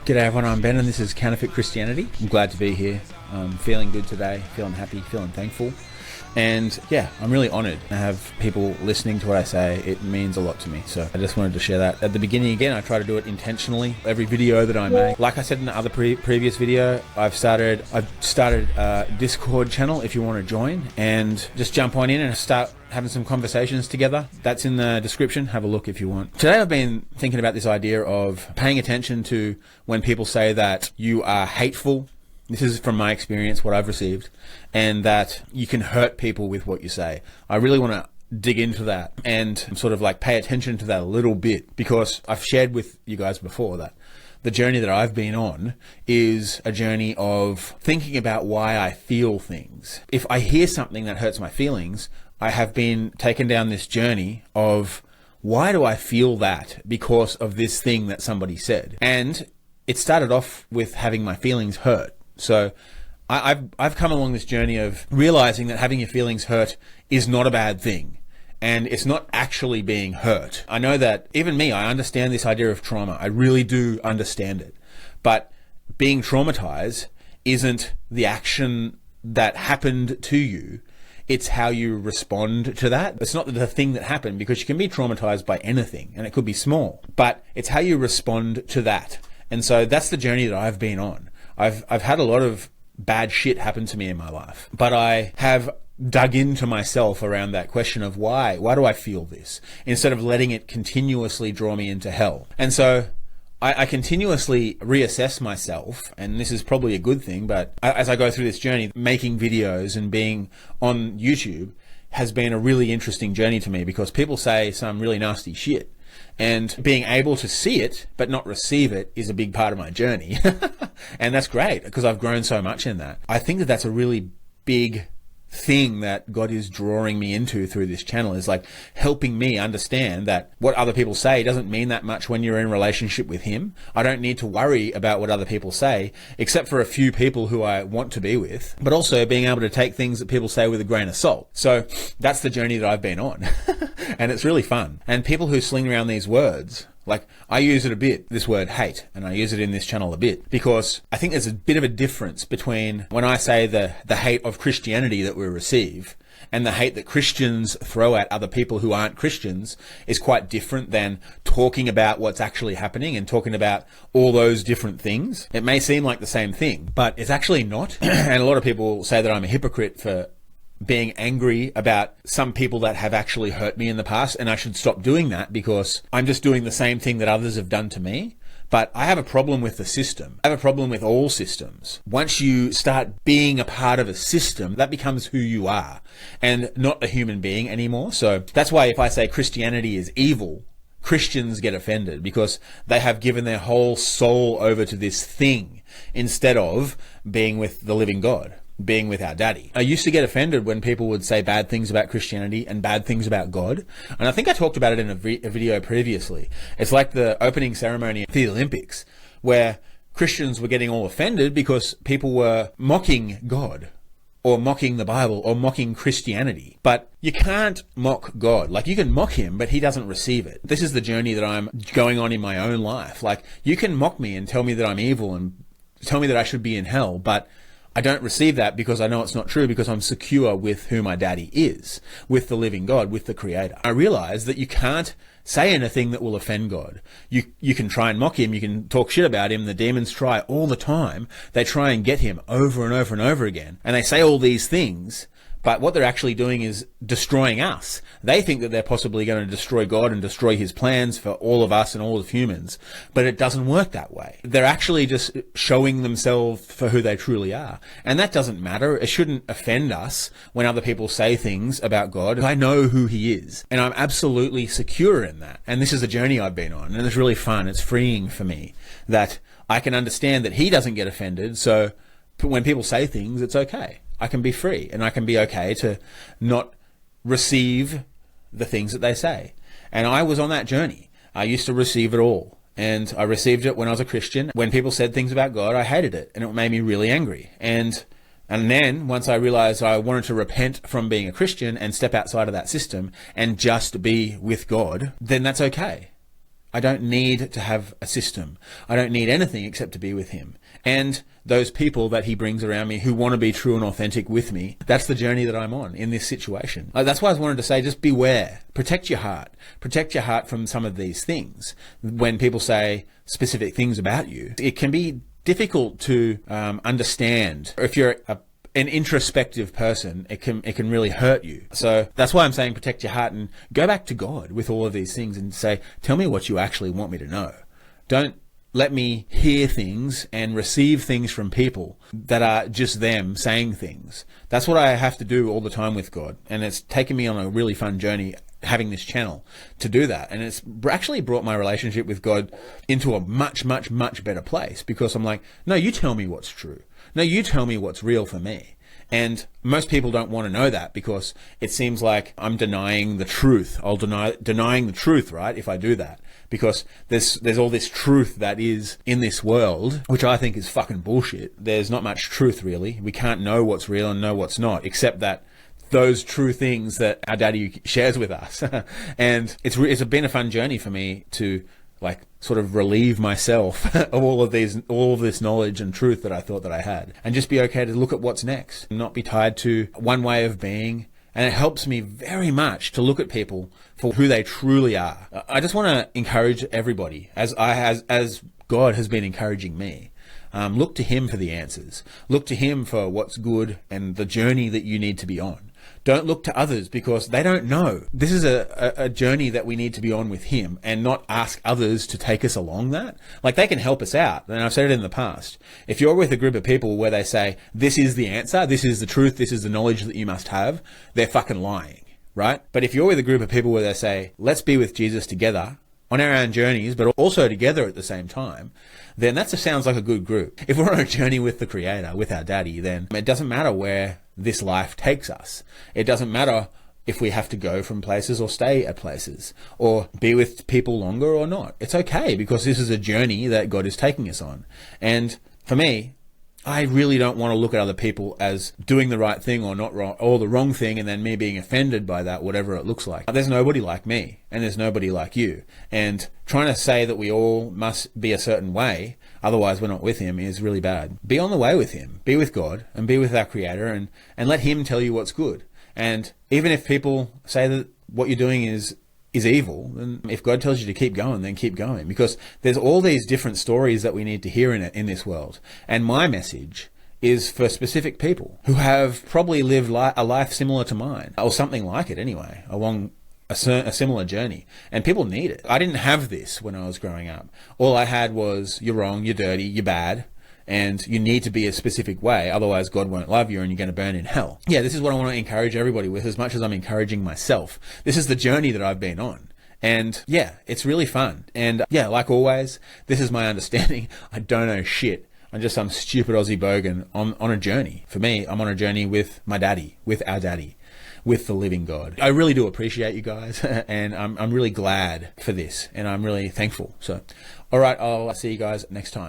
G'day everyone, I'm Ben and this is Counterfeit Christianity. I'm glad to be here. I'm feeling good today, feeling happy, feeling thankful. And yeah, I'm really honoured to have people listening to what I say. It means a lot to me. So I just wanted to share that. At the beginning again, I try to do it intentionally. Every video that I make, like I said in the other previous video, I've started a Discord channel if you want to join, and just jump on in and start having some conversations together. That's in the description. Have a look if you want. Today I've been thinking about this idea of paying attention to when people say that you are hateful. This is from my experience, what I've received, and that you can hurt people with what you say. I really want to dig into that and sort of like pay attention to that a little bit, because I've shared with you guys before that the journey that I've been on is a journey of thinking about why I feel things. If I hear something that hurts my feelings, I have been taken down this journey of why do I feel that because of this thing that somebody said? And it started off with having my feelings hurt. So I've come along this journey of realizing that having your feelings hurt is not a bad thing, and it's not actually being hurt. I know that even me, I understand this idea of trauma. I really do understand it. But being traumatized isn't the action that happened to you. It's how you respond to that. It's not the thing that happened, because you can be traumatized by anything, and it could be small, but it's how you respond to that. And so that's the journey that I've been on. I've had a lot of bad shit happen to me in my life, but I have dug into myself around that question of why do I feel this, instead of letting it continuously draw me into hell. And so I continuously reassess myself, and this is probably a good thing, but as I go through this journey, making videos and being on YouTube has been a really interesting journey to me, because people say some really nasty shit. And being able to see it but not receive it is a big part of my journey. And that's great, because I've grown so much in that. I think that that's a really big thing that God is drawing me into through this channel, is like helping me understand that what other people say doesn't mean that much when you're in relationship with Him. I don't need to worry about what other people say, except for a few people who I want to be with, but also being able to take things that people say with a grain of salt. So that's the journey that I've been on. And it's really fun. And people who sling around these words, like I use it a bit, this word hate, and I use it in this channel a bit, because I think there's a bit of a difference between when I say the hate of Christianity that we receive, and the hate that Christians throw at other people who aren't Christians is quite different than talking about what's actually happening and talking about all those different things. It may seem like the same thing, but it's actually not. And a lot of people say that I'm a hypocrite for being angry about some people that have actually hurt me in the past, and I should stop doing that because I'm just doing the same thing that others have done to me. But I have a problem with the system. I have a problem with all systems. Once you start being a part of a system, that becomes who you are and not a human being anymore. So that's why if I say Christianity is evil, Christians get offended, because they have given their whole soul over to this thing instead of being with the living God, being with our daddy. I used to get offended when people would say bad things about Christianity and bad things about God. And I think I talked about it in a video previously. It's like the opening ceremony of the Olympics, where Christians were getting all offended because people were mocking God, or mocking the Bible, or mocking Christianity. But you can't mock God. Like, you can mock Him, but He doesn't receive it. This is the journey that I'm going on in my own life. Like, you can mock me and tell me that I'm evil and tell me that I should be in hell, but I don't receive that, because I know it's not true, because I'm secure with who my daddy is, with the living God, with the Creator. I realize that you can't say anything that will offend God. You can try and mock Him, you can talk shit about Him. The demons try all the time. They try and get Him over and over and over again. And they say all these things, but what they're actually doing is destroying us. They think that they're possibly going to destroy God and destroy His plans for all of us and all of humans, but it doesn't work that way. They're actually just showing themselves for who they truly are. And that doesn't matter. It shouldn't offend us when other people say things about God. I know who He is, and I'm absolutely secure in that. And this is a journey I've been on, and it's really fun. It's freeing for me that I can understand that He doesn't get offended. So when people say things, it's okay. I can be free, and I can be okay to not receive the things that they say. And I was on that journey. I used to receive it all. And I received it when I was a Christian. When people said things about God, I hated it, and it made me really angry. And then once I realized I wanted to repent from being a Christian and step outside of that system and just be with God, then that's okay. I don't need to have a system. I don't need anything except to be with him. And those people that he brings around me who want to be true and authentic with me, that's the journey that I'm on in this situation. That's why I wanted to say, just beware. Protect your heart. Protect your heart from some of these things. When people say specific things about you, it can be difficult to understand. If you're an introspective person, it can really hurt you. So that's why I'm saying protect your heart and go back to God with all of these things and say, tell me what you actually want me to know. Don't let me hear things and receive things from people that are just them saying things. That's what I have to do all the time with God. And it's taken me on a really fun journey having this channel to do that. And it's actually brought my relationship with God into a much, much, much better place, because I'm like, no, you tell me what's true. No, you tell me what's real for me. And most people don't want to know that, because it seems like I'm denying the truth. I'll denying the truth, right, if I do that. Because there's all this truth that is in this world, which I think is fucking bullshit. There's not much truth, really. We can't know what's real and know what's not, except that those true things that our daddy shares with us. And it's been a fun journey for me to like sort of relieve myself of all of this knowledge and truth that I thought that I had, and just be okay to look at what's next and not be tied to one way of being. And it helps me very much to look at people for who they truly are. I just want to encourage everybody, as God has been encouraging me. Look to him for the answers. Look to him for what's good and the journey that you need to be on. Don't look to others, because they don't know. This is a journey that we need to be on with him, and not ask others to take us along that. Like, they can help us out. And I've said it in the past. If you're with a group of people where they say, this is the answer, this is the truth, this is the knowledge that you must have, they're fucking lying, right? But if you're with a group of people where they say, let's be with Jesus together on our own journeys, but also together at the same time, then that just sounds like a good group. If we're on a journey with the Creator, with our daddy, then it doesn't matter where this life takes us. It doesn't matter if we have to go from places or stay at places or be with people longer or not. It's okay, because this is a journey that God is taking us on. And for me, I really don't want to look at other people as doing the right thing or not wrong, or the wrong thing, and then me being offended by that, whatever it looks like. There's nobody like me, and there's nobody like you. And trying to say that we all must be a certain way, otherwise we're not with him, is really bad. Be on the way with him. Be with God and be with our Creator, and let him tell you what's good. And even if people say that what you're doing is evil, then if God tells you to keep going, then keep going, because there's all these different stories that we need to hear in this world. And my message is for specific people who have probably lived a life similar to mine, or something like it anyway, along a similar journey. And people need it. I didn't have this when I was growing up. All I had was, you're wrong, you're dirty, you're bad, and you need to be a specific way, otherwise God won't love you and you're going to burn in hell. Yeah, this is what I want to encourage everybody with, as much as I'm encouraging myself. This is the journey that I've been on. And yeah, it's really fun. And yeah, like always, this is my understanding. I don't know shit. I'm just some stupid Aussie bogan on a journey. For me, I'm on a journey with my daddy, with our daddy, with the living God. I really do appreciate you guys, and I'm really glad for this, and I'm really thankful. So, all right, I'll see you guys next time.